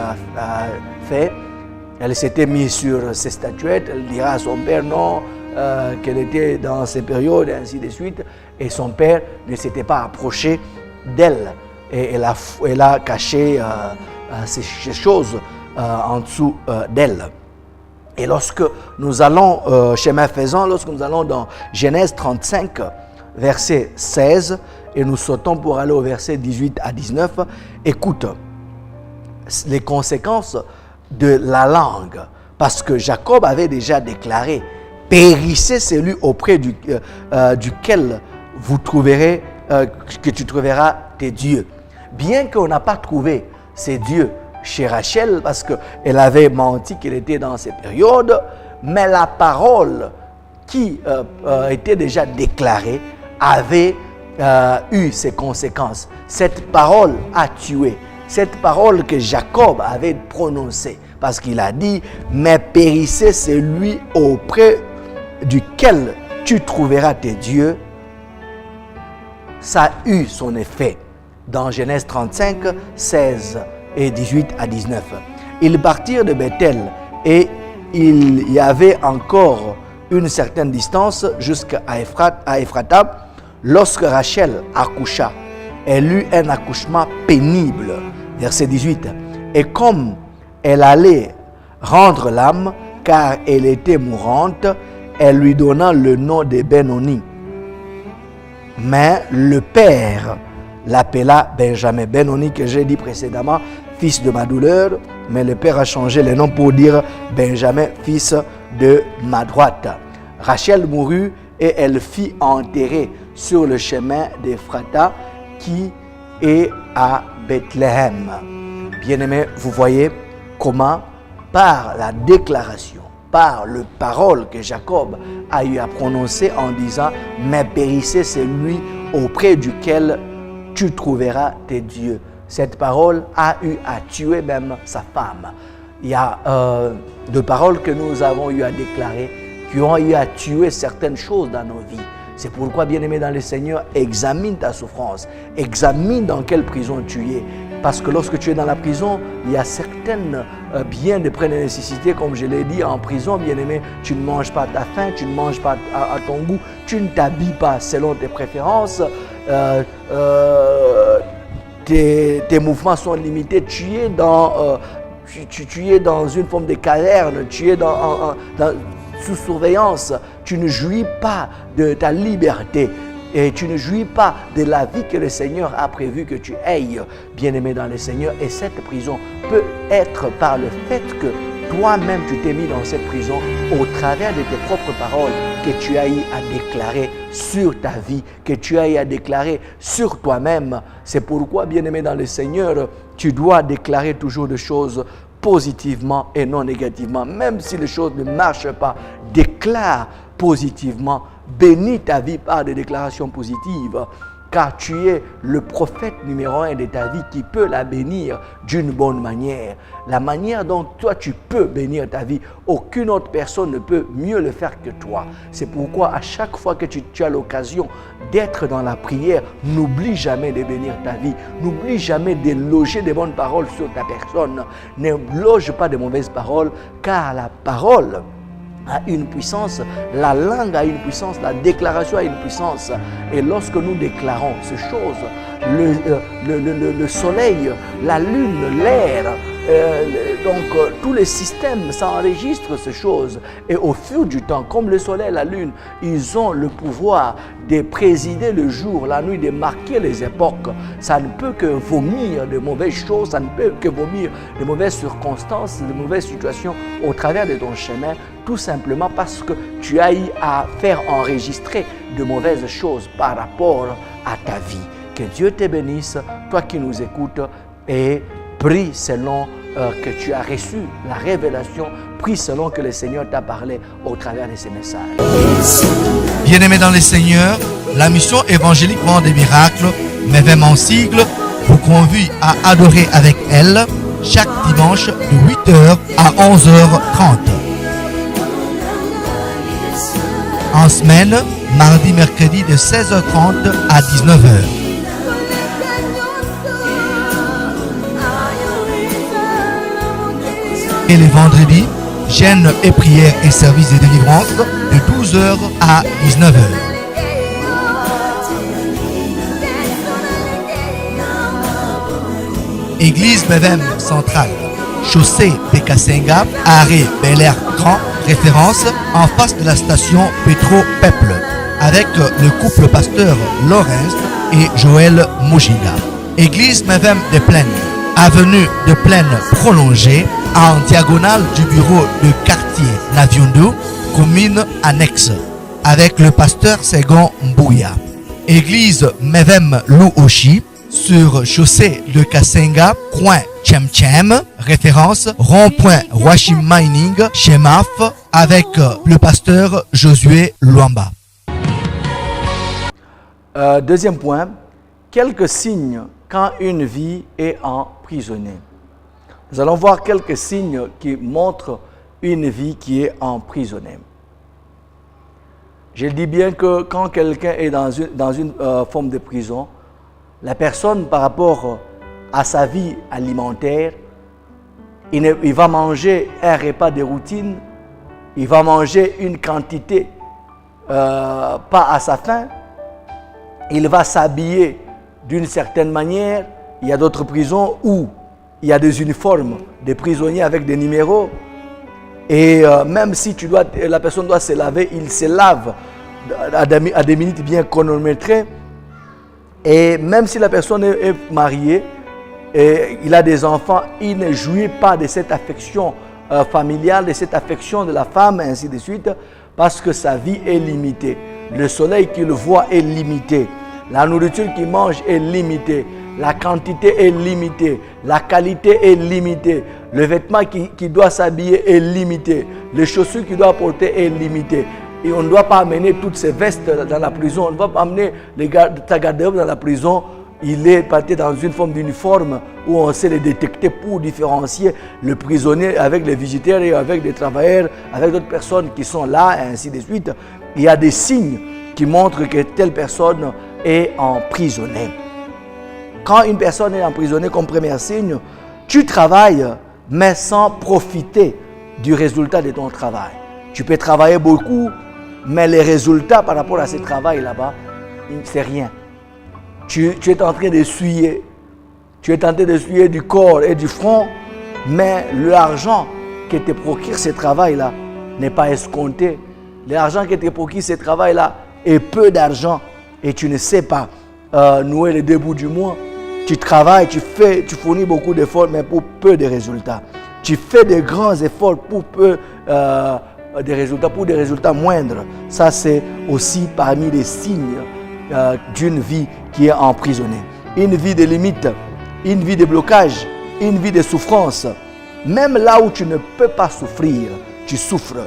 fait. Elle s'était mise sur ses statuettes, elle dira à son père non, qu'elle était dans ces périodes, ainsi de suite. Et son père ne s'était pas approché d'elle. Et elle a caché ces choses en dessous d'elle. Et lorsque nous allons, chemin faisant, lorsque nous allons dans Genèse 35, verset 16, et nous sautons pour aller au verset 18 à 19, écoute les conséquences de la langue. Parce que Jacob avait déjà déclaré, périssez celui auprès duquel vous trouverez, que tu trouveras tes dieux. Bien qu'on n'a pas trouvé ces dieux chez Rachel, parce qu'elle avait menti qu'elle était dans ces périodes, mais la parole qui était déjà déclarée avait eu ses conséquences. Cette parole a tué. Cette parole que Jacob avait prononcée, parce qu'il a dit, mais périssez celui auprès duquel tu trouveras tes dieux, ça a eu son effet. Dans Genèse 35, 16 et 18 à 19. Ils partirent de Bethel et il y avait encore une certaine distance jusqu'à Ephrata lorsque Rachel accoucha. Elle eut un accouchement pénible. Verset 18. Et comme elle allait rendre l'âme, car elle était mourante, elle lui donna le nom de Benoni. Mais le père l'appela Benjamin. Benoni que j'ai dit précédemment, fils de ma douleur, mais le père a changé le nom pour dire Benjamin, fils de ma droite. Rachel mourut et elle fit enterrer sur le chemin d'Ephrata qui est à Bethléem. Bien-aimés, vous voyez comment par la déclaration, par le parole que Jacob a eu à prononcer en disant « Mais périssez celui auprès duquel tu trouveras tes dieux ». Cette parole a eu à tuer même sa femme. Il y a de paroles que nous avons eu à déclarer qui ont eu à tuer certaines choses dans nos vies. C'est pourquoi, bien-aimé dans le Seigneur, examine ta souffrance, examine dans quelle prison tu es. Parce que lorsque tu es dans la prison, il y a certaines biens de première nécessité, comme je l'ai dit, en prison, bien-aimé, tu ne manges pas à ta faim, tu ne manges pas à ton goût, tu ne t'habilles pas selon tes préférences, tes mouvements sont limités, tu es dans une forme de caverne, tu es sous surveillance, tu ne jouis pas de ta liberté et tu ne jouis pas de la vie que le Seigneur a prévu que tu aies, bien-aimé dans le Seigneur. Et cette prison peut être par le fait que toi-même tu t'es mis dans cette prison au travers de tes propres paroles que tu as eu à déclarer sur ta vie, que tu as eu à déclarer sur toi-même. C'est pourquoi, bien-aimé dans le Seigneur, tu dois déclarer toujours des choses positivement et non négativement. Même si les choses ne marchent pas, déclare positivement. Bénis ta vie par des déclarations positives. Car tu es le prophète numéro 1 de ta vie qui peut la bénir d'une bonne manière. La manière dont toi tu peux bénir ta vie, aucune autre personne ne peut mieux le faire que toi. C'est pourquoi à chaque fois que tu as l'occasion d'être dans la prière, n'oublie jamais de bénir ta vie. N'oublie jamais de loger des bonnes paroles sur ta personne. Ne loge pas de mauvaises paroles, car la parole a une puissance, la langue a une puissance, la déclaration a une puissance. Et lorsque nous déclarons ces choses, le soleil, la lune, l'air, tous les systèmes s'enregistrent ces choses. Et au fur du temps, comme le soleil et la lune, ils ont le pouvoir de présider le jour, la nuit, de marquer les époques. Ça ne peut que vomir de mauvaises choses, ça ne peut que vomir de mauvaises circonstances, de mauvaises situations au travers de ton chemin, tout simplement parce que tu as eu à faire enregistrer de mauvaises choses par rapport à ta vie. Que Dieu te bénisse, toi qui nous écoutes, et prie selon que tu as reçu la révélation, prie selon que le Seigneur t'a parlé au travers de ces messages. Bien-aimés dans le Seigneur, la mission évangélique Vent des Miracles, MEVEM en sigle, vous convie à adorer avec elle chaque dimanche de 8h à 11h30. En semaine, mardi, mercredi de 16h30 à 19h. Et les vendredis, jeûne et prière et service de délivrance de 12h à 19h. Église MEVEM centrale, chaussée de Kasenga, arrêt Bel Air Grand, référence en face de la station Petro Peuple, avec le couple pasteur Laurence et Joël Moujiga. Église MEVEM de Plaine, avenue de Plaine prolongée, en diagonale du bureau de quartier Naviundu, commune annexe, avec le pasteur Segon Mbouya. Église MEVEM Louoshi, sur chaussée de Kasenga, coin Tchem, référence rond-point Washim Mining, chez MAF, avec le pasteur Josué Luamba. Deuxième point, quelques signes quand une vie est emprisonnée. Nous allons voir quelques signes qui montrent une vie qui est emprisonnée. Je dis bien que quand quelqu'un est dans une forme de prison, la personne par rapport à sa vie alimentaire, il va manger un repas de routine, il va manger une quantité pas à sa faim, il va s'habiller d'une certaine manière. Il y a d'autres prisons où il y a des uniformes des prisonniers avec des numéros. Et même si la personne doit se laver, il se lave à des minutes bien chronométrées. Et même si la personne est mariée et il a des enfants, il ne jouit pas de cette affection familiale, de cette affection de la femme, et ainsi de suite, parce que sa vie est limitée. Le soleil qu'il voit est limité. La nourriture qu'il mange est limitée. La quantité est limitée, la qualité est limitée, le vêtement qui doit s'habiller est limité, les chaussures qu'il doit porter est limitées. Et on ne doit pas amener toutes ces vestes dans la prison, on ne doit pas amener ta garde-robe dans la prison. Il est parti dans une forme d'uniforme où on sait les détecter pour différencier le prisonnier avec les visiteurs et avec les travailleurs, avec d'autres personnes qui sont là, et ainsi de suite. Il y a des signes qui montrent que telle personne est emprisonnée. Quand une personne est emprisonnée, comme premier signe, tu travailles, mais sans profiter du résultat de ton travail. Tu peux travailler beaucoup, mais les résultats par rapport à ce travail là-bas, c'est rien. Tu es en train d'essuyer. Tu es en train d'essuyer du corps et du front, mais l'argent qui te procure ce travail-là n'est pas escompté. L'argent qui te procure ce travail-là est peu d'argent et tu ne sais pas nouer les deux bouts du mois. Tu travailles, tu fournis beaucoup d'efforts, mais pour peu de résultats. Tu fais de grands efforts pour peu des résultats, pour des résultats moindres. Ça, c'est aussi parmi les signes d'une vie qui est emprisonnée. Une vie de limites, une vie de blocage, une vie de souffrance. Même là où tu ne peux pas souffrir, tu souffres.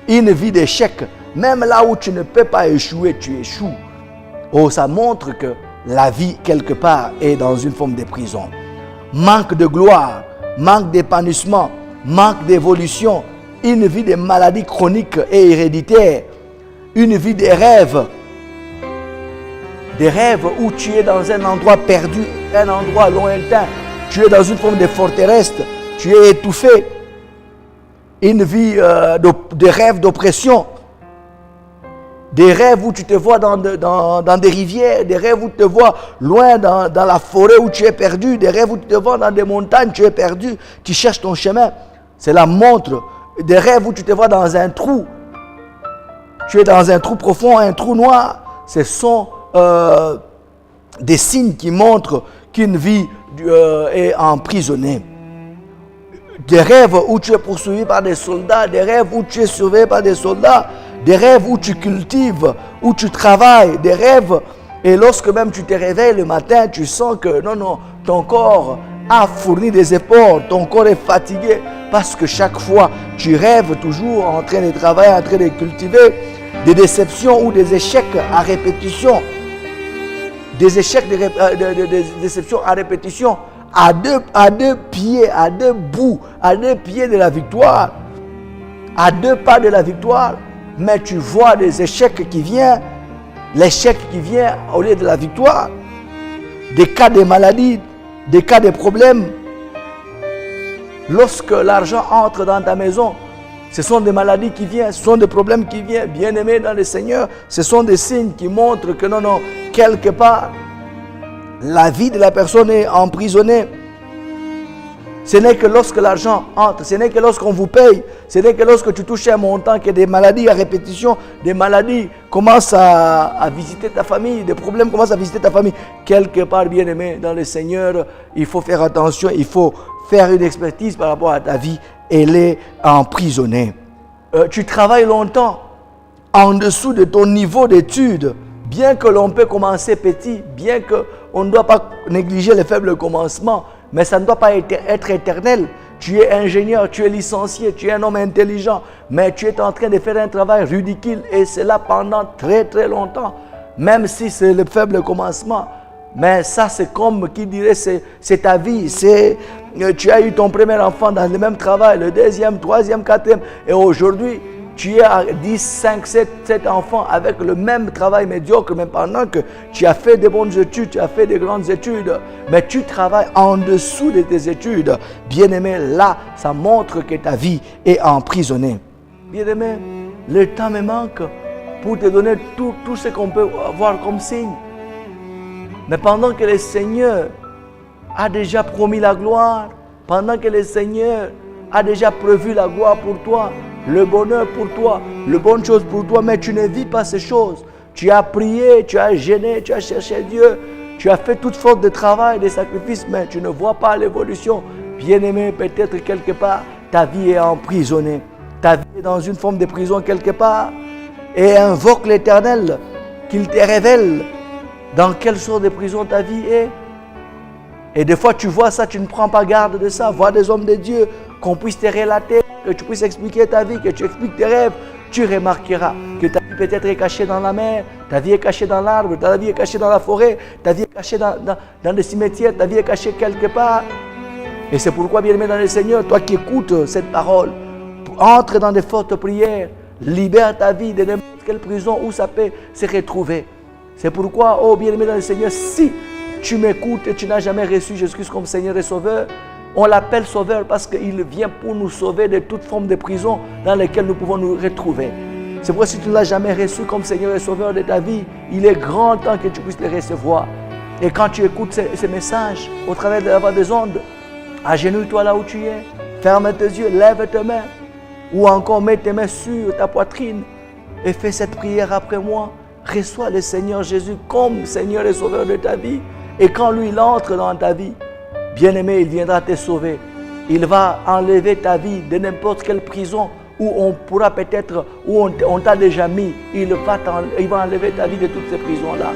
Une vie d'échec, même là où tu ne peux pas échouer, tu échoues. Oh, ça montre que la vie, quelque part, est dans une forme de prison. Manque de gloire, manque d'épanouissement, manque d'évolution, une vie de maladies chroniques et héréditaires, une vie de rêves. Des rêves où tu es dans un endroit perdu, un endroit lointain, tu es dans une forme de forteresse, tu es étouffé. Une vie de rêves d'oppression. Des rêves où tu te vois dans des rivières, des rêves où tu te vois loin dans la forêt où tu es perdu, des rêves où tu te vois dans des montagnes, tu es perdu, tu cherches ton chemin. C'est la montre. Des rêves où tu te vois dans un trou. Tu es dans un trou profond, un trou noir. Ce sont des signes qui montrent qu'une vie est emprisonnée. Des rêves où tu es poursuivi par des soldats, des rêves où tu es surveillé par des soldats, des rêves où tu cultives, où tu travailles, des rêves. Et lorsque même tu te réveilles le matin, tu sens que ton corps a fourni des efforts, ton corps est fatigué parce que chaque fois tu rêves toujours en train de travailler, en train de cultiver des déceptions ou des échecs à répétition. Des échecs, des déceptions à répétition. À deux pieds, à deux bouts, à deux pieds de la victoire, à deux pas de la victoire, mais tu vois des échecs qui viennent, l'échec qui vient au lieu de la victoire, des cas de maladie, des cas de problèmes. Lorsque l'argent entre dans ta maison, ce sont des maladies qui viennent, ce sont des problèmes qui viennent. Bien-aimés dans le Seigneur, ce sont des signes qui montrent que quelque part, la vie de la personne est emprisonnée. Ce n'est que lorsque l'argent entre, ce n'est que lorsqu'on vous paye, ce n'est que lorsque tu touches un montant que des maladies à répétition, des maladies commencent à visiter ta famille, des problèmes commencent à visiter ta famille. Quelque part, bien-aimé dans le Seigneur, il faut faire attention, il faut faire une expertise par rapport à ta vie. Elle est emprisonnée. Tu travailles longtemps en dessous de ton niveau d'études. Bien que l'on peut commencer petit, bien qu'on ne doit pas négliger les faibles commencements, mais ça ne doit pas être éternel. Tu es ingénieur, tu es licencié, tu es un homme intelligent, mais tu es en train de faire un travail ridicule et c'est là pendant très très longtemps, même si c'est le faible commencement. Mais ça, c'est comme qui dirait, c'est ta vie. Tu as eu ton premier enfant dans le même travail, le deuxième, troisième, quatrième, et aujourd'hui, tu es à 10, 5, 7 enfants avec le même travail médiocre, même pendant que tu as fait de bonnes études, tu as fait de grandes études, mais tu travailles en dessous de tes études. Bien-aimé, là, ça montre que ta vie est emprisonnée. Bien-aimé, le temps me manque pour te donner tout ce qu'on peut avoir comme signe. Mais pendant que le Seigneur a déjà promis la gloire, pendant que le Seigneur a déjà prévu la gloire pour toi, le bonheur pour toi, les bonnes choses pour toi, mais tu ne vis pas ces choses. Tu as prié, tu as gêné, tu as cherché Dieu, tu as fait toute sorte de travail, de sacrifices, mais tu ne vois pas l'évolution. Bien-aimé, peut-être quelque part, ta vie est emprisonnée. Ta vie est dans une forme de prison quelque part. Et invoque l'Éternel, qu'il te révèle dans quelle sorte de prison ta vie est. Et des fois, tu vois ça, tu ne prends pas garde de ça. Vois des hommes de Dieu, qu'on puisse te relater, que tu puisses expliquer ta vie, que tu expliques tes rêves. Tu remarqueras que ta vie peut-être est cachée dans la mer, ta vie est cachée dans l'arbre, ta vie est cachée dans la forêt, ta vie est cachée dans les cimetières, ta vie est cachée quelque part. Et c'est pourquoi, bien-aimé dans le Seigneur, toi qui écoutes cette parole, entre dans des fortes prières, libère ta vie de n'importe quelle prison où ça peut se retrouver. C'est pourquoi, oh bien-aimé dans le Seigneur, si tu m'écoutes et tu n'as jamais reçu Jésus-Christ comme Seigneur et Sauveur, on l'appelle Sauveur parce qu'il vient pour nous sauver de toute forme de prison dans laquelle nous pouvons nous retrouver. C'est pourquoi si tu ne l'as jamais reçu comme Seigneur et Sauveur de ta vie, il est grand temps que tu puisses le recevoir. Et quand tu écoutes ces messages au travers de la voix des ondes, agenouille-toi là où tu es, ferme tes yeux, lève tes mains, ou encore mets tes mains sur ta poitrine et fais cette prière après moi. Reçois le Seigneur Jésus comme Seigneur et Sauveur de ta vie. Et quand lui, il entre dans ta vie, bien-aimé, il viendra te sauver. Il va enlever ta vie de n'importe quelle prison où on pourra peut-être, où on t'a déjà mis, il va enlever ta vie de toutes ces prisons-là.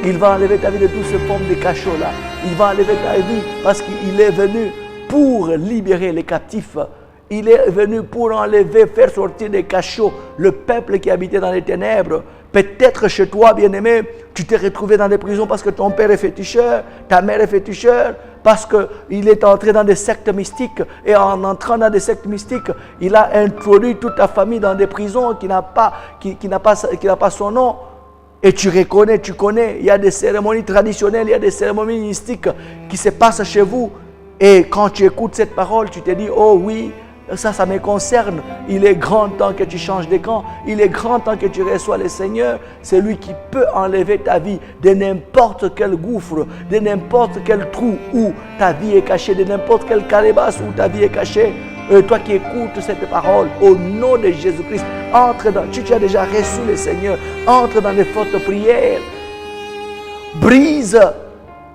Il va enlever ta vie de toutes ces formes de cachots-là. Il va enlever ta vie parce qu'il est venu pour libérer les captifs. Il est venu pour enlever, faire sortir des cachots le peuple qui habitait dans les ténèbres. Peut-être chez toi, bien-aimé, tu t'es retrouvé dans des prisons parce que ton père est féticheur, ta mère est féticheur, parce qu'il est entré dans des sectes mystiques. Et en entrant dans des sectes mystiques, il a introduit toute ta famille dans des prisons qui n'a pas son nom. Et tu reconnais, tu connais, il y a des cérémonies traditionnelles, il y a des cérémonies mystiques qui se passent chez vous. Et quand tu écoutes cette parole, tu te dis, oh oui, ça me concerne. Il est grand temps que tu changes de camp. Il est grand temps que tu reçois le Seigneur. C'est lui qui peut enlever ta vie de n'importe quel gouffre, de n'importe quel trou où ta vie est cachée, de n'importe quelle calebasse où ta vie est cachée. Toi qui écoutes cette parole, au nom de Jésus-Christ, entre dans, tu as déjà reçu le Seigneur, entre dans les fortes prières, brise,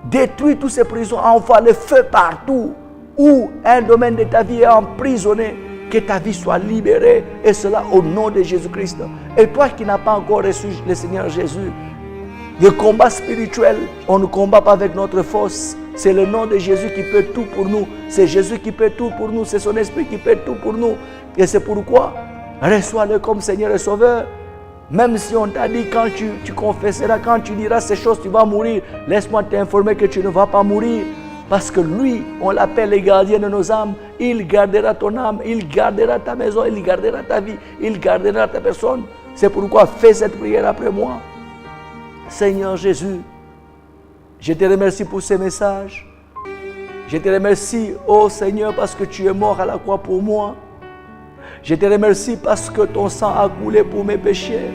détruis toutes ces prisons, envoie le feu partout où un domaine de ta vie est emprisonné, que ta vie soit libérée, et cela au nom de Jésus-Christ. Et toi qui n'as pas encore reçu le Seigneur Jésus, le combat spirituel, on ne combat pas avec notre force. C'est le nom de Jésus qui peut tout pour nous. C'est Jésus qui peut tout pour nous. C'est son esprit qui peut tout pour nous. Et c'est pourquoi, reçois-le comme Seigneur et Sauveur. Même si on t'a dit quand tu confesseras, quand tu diras ces choses, tu vas mourir. Laisse-moi t'informer que tu ne vas pas mourir. Parce que lui, on l'appelle le gardien de nos âmes. Il gardera ton âme, il gardera ta maison, il gardera ta vie, il gardera ta personne. C'est pourquoi fais cette prière après moi. Seigneur Jésus, je te remercie pour ces messages. Je te remercie, oh Seigneur, parce que tu es mort à la croix pour moi. Je te remercie parce que ton sang a coulé pour mes péchés.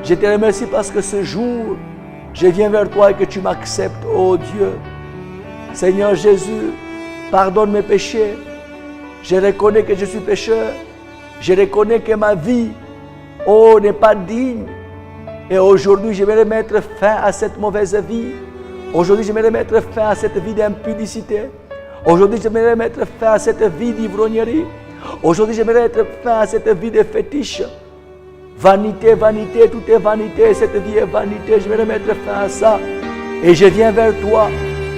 Je te remercie parce que ce jour, je viens vers toi et que tu m'acceptes, oh Dieu. Seigneur Jésus, pardonne mes péchés. Je reconnais que je suis pécheur. Je reconnais que ma vie, oh, n'est pas digne. Et aujourd'hui, j'aimerais mettre fin à cette mauvaise vie. Aujourd'hui, j'aimerais mettre fin à cette vie d'impudicité. Aujourd'hui, j'aimerais mettre fin à cette vie d'ivrognerie. Aujourd'hui, j'aimerais mettre fin à cette vie de fétiche. Vanité, vanité, tout est vanité. Cette vie est vanité. J'aimerais mettre fin à ça. Et je viens vers toi.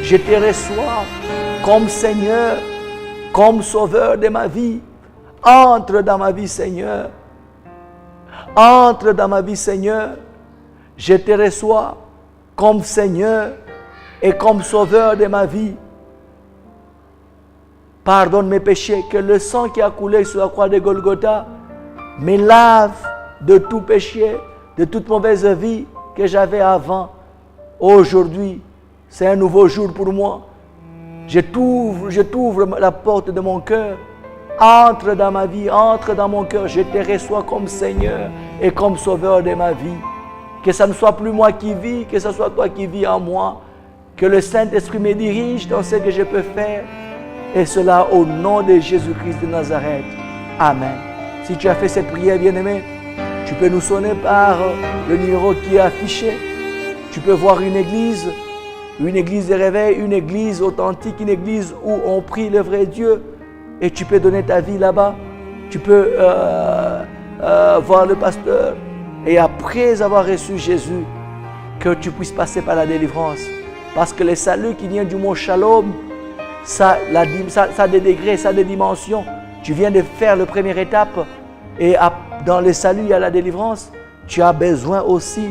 Je te reçois comme Seigneur, comme Sauveur de ma vie. Entre dans ma vie, Seigneur. Entre dans ma vie, Seigneur. Je te reçois comme Seigneur et comme Sauveur de ma vie. Pardonne mes péchés, que le sang qui a coulé sur la croix de Golgotha me lave de tout péché, de toute mauvaise vie que j'avais avant. Aujourd'hui, c'est un nouveau jour pour moi. Je t'ouvre la porte de mon cœur. Entre dans ma vie, entre dans mon cœur. Je te reçois comme Seigneur et comme Sauveur de ma vie. Que ce ne soit plus moi qui vis, que ce soit toi qui vis en moi. Que le Saint-Esprit me dirige dans ce que je peux faire. Et cela au nom de Jésus-Christ de Nazareth. Amen. Si tu as fait cette prière, bien-aimé, tu peux nous sonner par le numéro qui est affiché. Tu peux voir une église de réveil, une église authentique, une église où on prie le vrai Dieu. Et tu peux donner ta vie là-bas. Tu peux voir le pasteur. Et après avoir reçu Jésus, que tu puisses passer par la délivrance. Parce que le salut qui vient du mot Shalom, ça a des degrés, ça a des dimensions. Tu viens de faire la première étape. Et dans le salut, il y a la délivrance. Tu as besoin aussi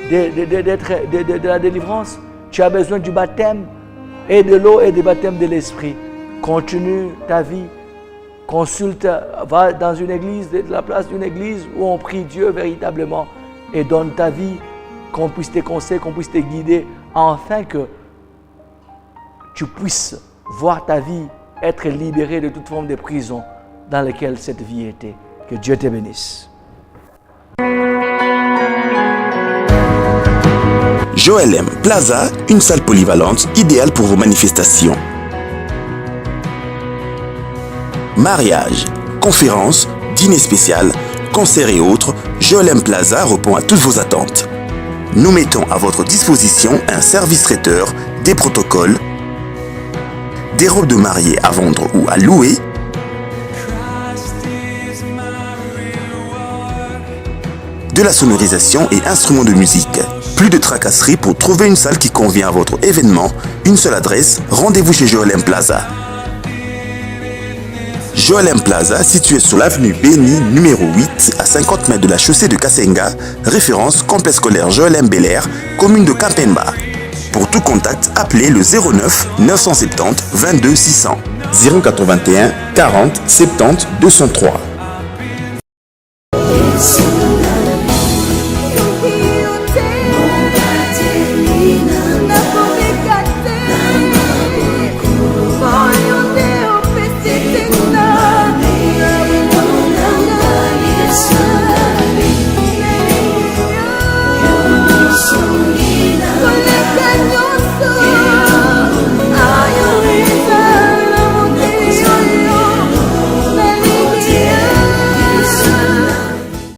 de la délivrance. Tu as besoin du baptême et de l'eau et du baptême de l'esprit. Continue ta vie. Consulte, va dans une église, de la place d'une église où on prie Dieu véritablement et donne ta vie, qu'on puisse te conseiller, qu'on puisse te guider, afin que tu puisses voir ta vie être libérée de toute forme de prison dans laquelle cette vie était. Que Dieu te bénisse. Joel M Plaza, une salle polyvalente idéale pour vos manifestations. Mariage, conférences, dîner spécial, concerts et autres, Joel M Plaza répond à toutes vos attentes. Nous mettons à votre disposition un service traiteur, des protocoles, des robes de mariée à vendre ou à louer, de la sonorisation et instruments de musique. Plus de tracasseries pour trouver une salle qui convient à votre événement. Une seule adresse, rendez-vous chez Joel M Plaza. Joel M Plaza, situé sur l'avenue Béni, numéro 8, à 50 mètres de la chaussée de Kasenga, référence complexe scolaire Joel M Bel-Air, commune de Kampemba. Pour tout contact, appelez le 09 970 22 600 081 40 70 203.